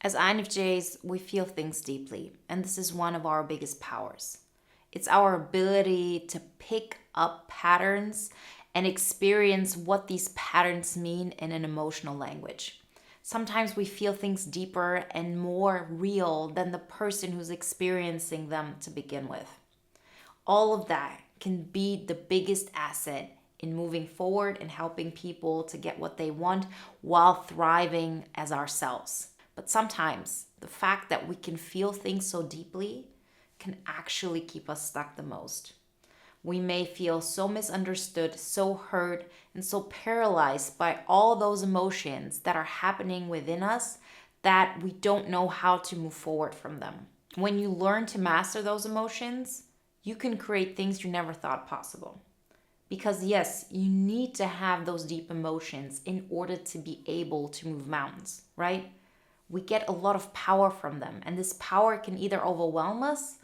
As INFJs, we feel things deeply, and this is one of our biggest powers. It's our ability to pick up patterns and experience what these patterns mean in an emotional language. Sometimes we feel things deeper and more real than the person who's experiencing them to begin with. All of that can be the biggest asset in moving forward and helping people to get what they want while thriving as ourselves. But sometimes the fact that we can feel things so deeply can actually keep us stuck the most. We may feel so misunderstood, so hurt, and so paralyzed by all those emotions that are happening within us that we don't know how to move forward from them. When you learn to master those emotions, you can create things you never thought possible. Because yes, you need to have those deep emotions in order to be able to move mountains, right? We get a lot of power from them, and this power can either overwhelm us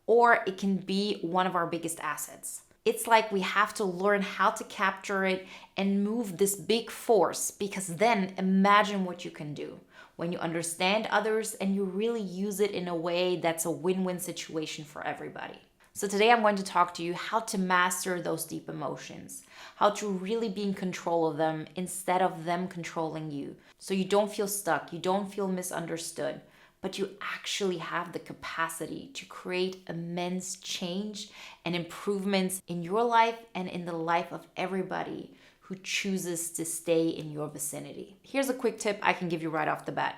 or it can be one of our biggest assets. It's like we have to learn how to capture it and move this big force, because then imagine what you can do when you understand others and you really use it in a way that's a win-win situation for everybody. So today I'm going to talk to you how to master those deep emotions, how to really be in control of them instead of them controlling you. So you don't feel stuck, you don't feel misunderstood, but you actually have the capacity to create immense change and improvements in your life and in the life of everybody who chooses to stay in your vicinity. Here's a quick tip I can give you right off the bat.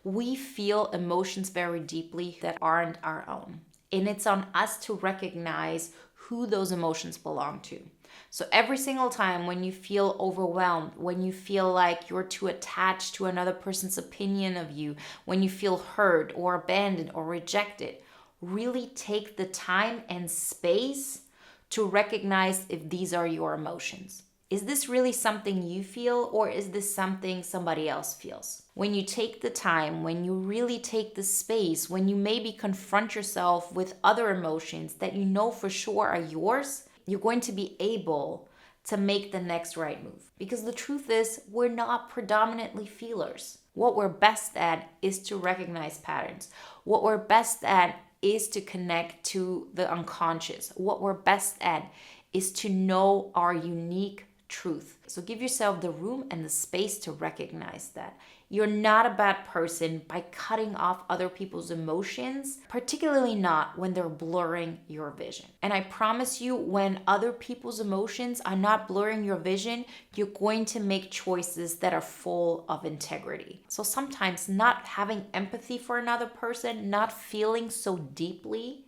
We feel emotions very deeply that aren't our own. And it's on us to recognize who those emotions belong to. So every single time when you feel overwhelmed, when you feel like you're too attached to another person's opinion of you, when you feel hurt or abandoned or rejected, really take the time and space to recognize if these are your emotions. Is this really something you feel, or is this something somebody else feels? When you take the time, when you really take the space, when you maybe confront yourself with other emotions that you know for sure are yours, you're going to be able to make the next right move. Because the truth is, we're not predominantly feelers. What we're best at is to recognize patterns. What we're best at is to connect to the unconscious. What we're best at is to know our unique truth. So give yourself the room and the space to recognize that. You're not a bad person by cutting off other people's emotions, particularly not when they're blurring your vision. And I promise you, when other people's emotions are not blurring your vision, you're going to make choices that are full of integrity. So sometimes not having empathy for another person, not feeling so deeply,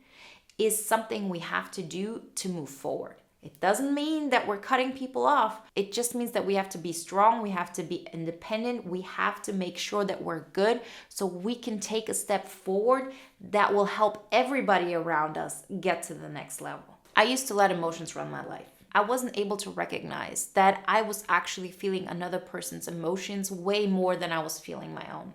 is something we have to do to move forward. It doesn't mean that we're cutting people off. It just means that we have to be strong, we have to be independent, we have to make sure that we're good so we can take a step forward that will help everybody around us get to the next level. I used to let emotions run my life. I wasn't able to recognize that I was actually feeling another person's emotions way more than I was feeling my own.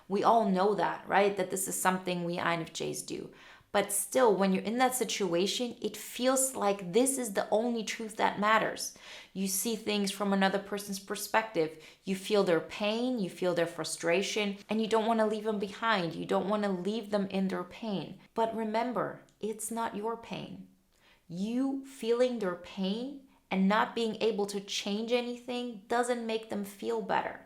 We all know that, right? That this is something we INFJs do. But still, when you're in that situation, it feels like this is the only truth that matters. You see things from another person's perspective. You feel their pain, you feel their frustration, and you don't want to leave them behind. You don't want to leave them in their pain. But remember, it's not your pain. You feeling their pain and not being able to change anything doesn't make them feel better.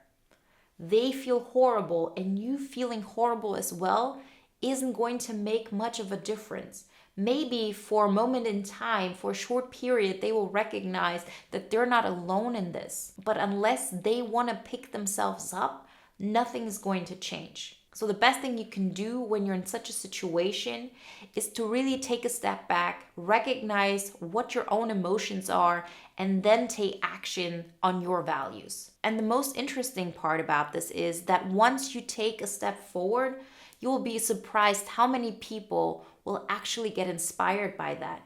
They feel horrible, and you feeling horrible as well isn't going to make much of a difference. Maybe for a moment in time, for a short period, they will recognize that they're not alone in this. But unless they want to pick themselves up, nothing is going to change. So the best thing you can do when you're in such a situation is to really take a step back, recognize what your own emotions are, and then take action on your values. And the most interesting part about this is that once you take a step forward, you will be surprised how many people will actually get inspired by that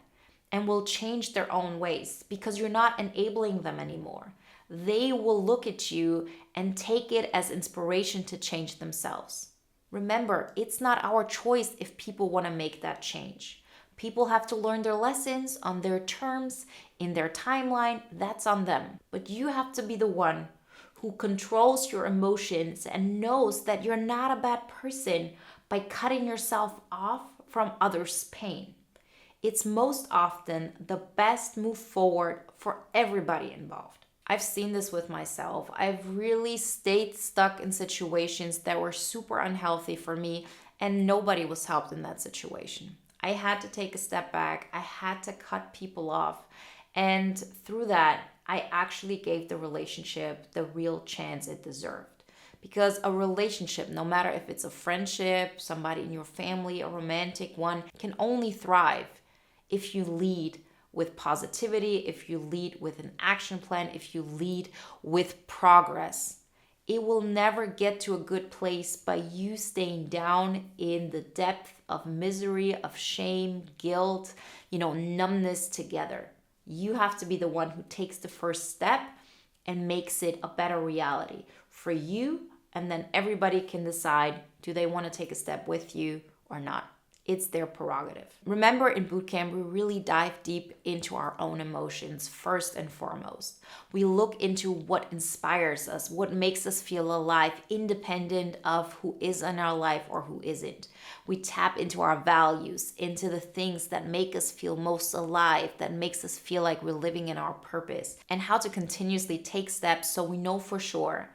and will change their own ways, because you're not enabling them anymore. They will look at you and take it as inspiration to change themselves. Remember, it's not our choice if people want to make that change. People have to learn their lessons on their terms, in their timeline. That's on them. But you have to be the one who controls your emotions and knows that you're not a bad person by cutting yourself off from others' pain. It's most often the best move forward for everybody involved. I've seen this with myself. I've really stayed stuck in situations that were super unhealthy for me, and nobody was helped in that situation. I had to take a step back. I had to cut people off. And through that, I actually gave the relationship the real chance it deserved. Because a relationship, no matter if it's a friendship, somebody in your family, a romantic one, can only thrive if you lead with positivity, if you lead with an action plan, if you lead with progress. It will never get to a good place by you staying down in the depth of misery, of shame, guilt, numbness together. You have to be the one who takes the first step and makes it a better reality for you, and then everybody can decide, do they want to take a step with you or not? It's their prerogative. Remember, in bootcamp, we really dive deep into our own emotions first and foremost. We look into what inspires us, what makes us feel alive, independent of who is in our life or who isn't. We tap into our values, into the things that make us feel most alive, that makes us feel like we're living in our purpose, and how to continuously take steps so we know for sure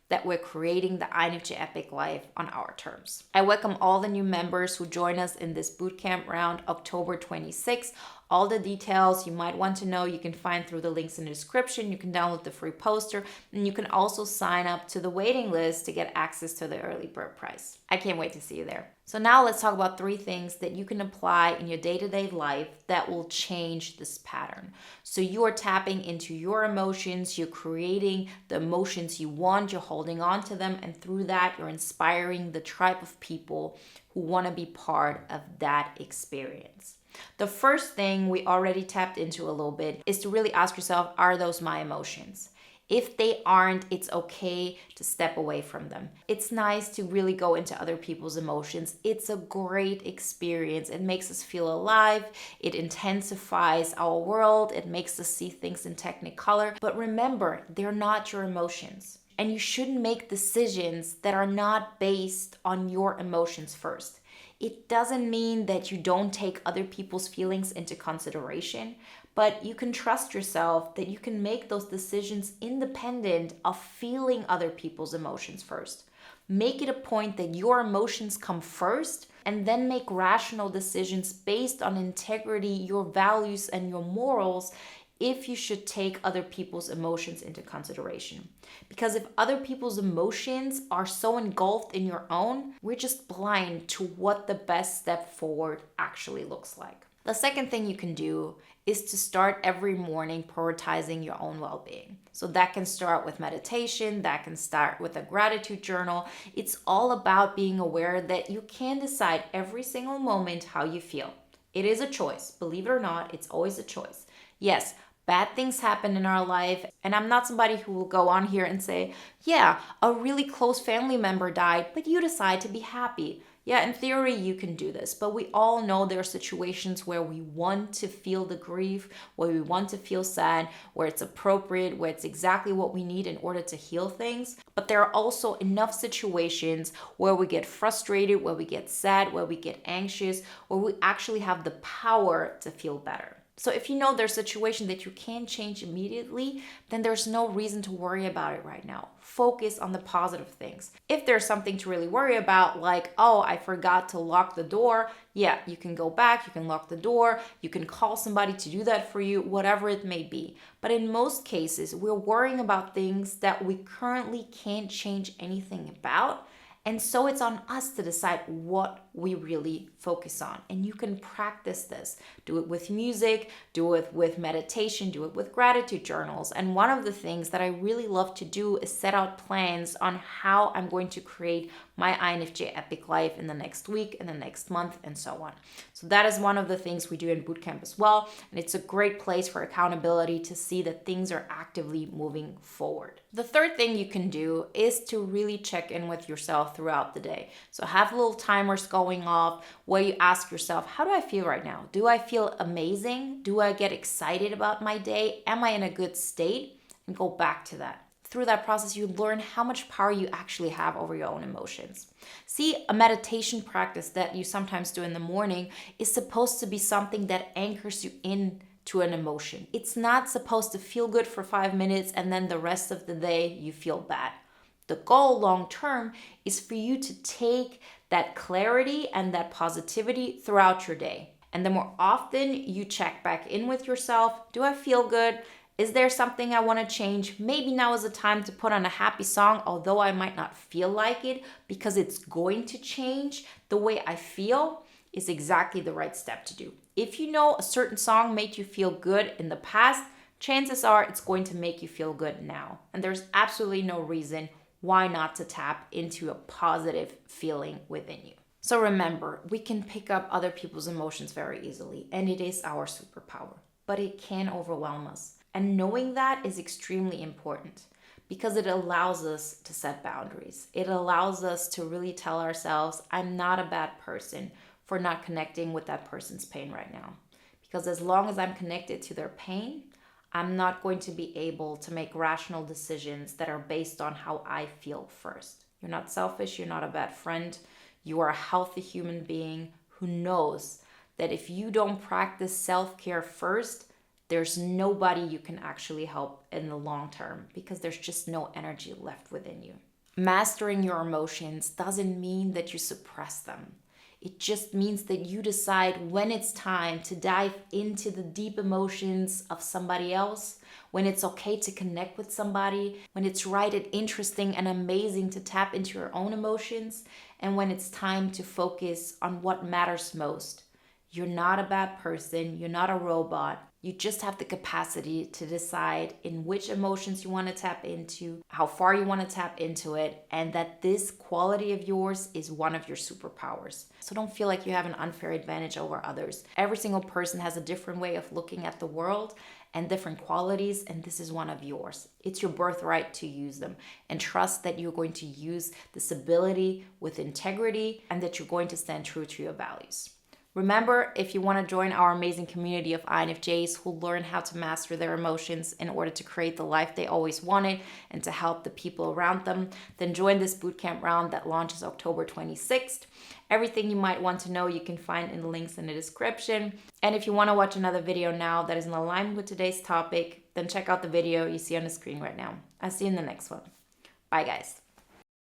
that we're creating the INFJ Epic Life on our terms. I welcome all the new members who join us in this bootcamp round, October 26th. All the details you might want to know, you can find through the links in the description. You can download the free poster, and you can also sign up to the waiting list to get access to the early bird price. I can't wait to see you there. So now let's talk about 3 things that you can apply in your day-to-day life that will change this pattern. So you are tapping into your emotions, you're creating the emotions you want, you're holding on to them, and through that, you're inspiring the tribe of people who want to be part of that experience. The first thing we already tapped into a little bit is to really ask yourself, are those my emotions? If they aren't, it's okay to step away from them. It's nice to really go into other people's emotions. It's a great experience. It makes us feel alive. It intensifies our world. It makes us see things in technicolor. But remember, they're not your emotions. And you shouldn't make decisions that are not based on your emotions first. It doesn't mean that you don't take other people's feelings into consideration, but you can trust yourself that you can make those decisions independent of feeling other people's emotions first. Make it a point that your emotions come first, and then make rational decisions based on integrity, your values, and your morals if you should take other people's emotions into consideration. Because if other people's emotions are so engulfed in your own, we're just blind to what the best step forward actually looks like. The second thing you can do is to start every morning prioritizing your own well-being. So that can start with meditation, that can start with a gratitude journal. It's all about being aware that you can decide every single moment how you feel. It is a choice. Believe it or not, it's always a choice. Yes, bad things happen in our life, and I'm not somebody who will go on here and say, yeah, a really close family member died, but you decide to be happy. Yeah, in theory, you can do this, but we all know there are situations where we want to feel the grief, where we want to feel sad, where it's appropriate, where it's exactly what we need in order to heal things. But there are also enough situations where we get frustrated, where we get sad, where we get anxious, where we actually have the power to feel better. So if you know there's a situation that you can change immediately, then there's no reason to worry about it right now. Focus on the positive things. If there's something to really worry about, like, oh, I forgot to lock the door, yeah, you can go back, you can lock the door, you can call somebody to do that for you, whatever it may be. But in most cases, we're worrying about things that we currently can't change anything about. And so it's on us to decide what we really focus on. And you can practice this. Do it with music, do it with meditation, do it with gratitude journals. And one of the things that I really love to do is set out plans on how I'm going to create my INFJ Epic Life in the next week, in the next month, and so on. So that is one of the things we do in bootcamp as well. And it's a great place for accountability to see that things are actively moving forward. The third thing you can do is to really check in with yourself throughout the day. So have little timers going off where you ask yourself, how do I feel right now? Do I feel amazing? Do I get excited about my day? Am I in a good state? And go back to that. through that process, you learn how much power you actually have over your own emotions. See, a meditation practice that you sometimes do in the morning is supposed to be something that anchors you in to an emotion. It's not supposed to feel good for 5 minutes and then the rest of the day you feel bad. The goal long term is for you to take that clarity and that positivity throughout your day. And the more often you check back in with yourself, do I feel good? Is there something I want to change? Maybe now is the time to put on a happy song, although I might not feel like it, because it's going to change the way I feel, is exactly the right step to do. If you know a certain song made you feel good in the past, chances are it's going to make you feel good now. And there's absolutely no reason why not to tap into a positive feeling within you. So remember, we can pick up other people's emotions very easily, and it is our superpower, but it can overwhelm us. And knowing that is extremely important because it allows us to set boundaries. It allows us to really tell ourselves, I'm not a bad person for not connecting with that person's pain right now. Because as long as I'm connected to their pain, I'm not going to be able to make rational decisions that are based on how I feel first. You're not selfish, you're not a bad friend. You are a healthy human being who knows that if you don't practice self-care first, there's nobody you can actually help in the long term because there's just no energy left within you. Mastering your emotions doesn't mean that you suppress them. It just means that you decide when it's time to dive into the deep emotions of somebody else, when it's okay to connect with somebody, when it's right and interesting and amazing to tap into your own emotions, and when it's time to focus on what matters most. You're not a bad person, you're not a robot. You just have the capacity to decide in which emotions you want to tap into, how far you want to tap into it, and that this quality of yours is one of your superpowers. So don't feel like you have an unfair advantage over others. Every single person has a different way of looking at the world and different qualities, and this is one of yours. It's your birthright to use them, and trust that you're going to use this ability with integrity and that you're going to stand true to your values. Remember, if you want to join our amazing community of INFJs who learn how to master their emotions in order to create the life they always wanted and to help the people around them, then join this bootcamp round that launches October 26th. Everything you might want to know you can find in the links in the description. And if you want to watch another video now that is in alignment with today's topic, then check out the video you see on the screen right now. I'll see you in the next one. Bye, guys.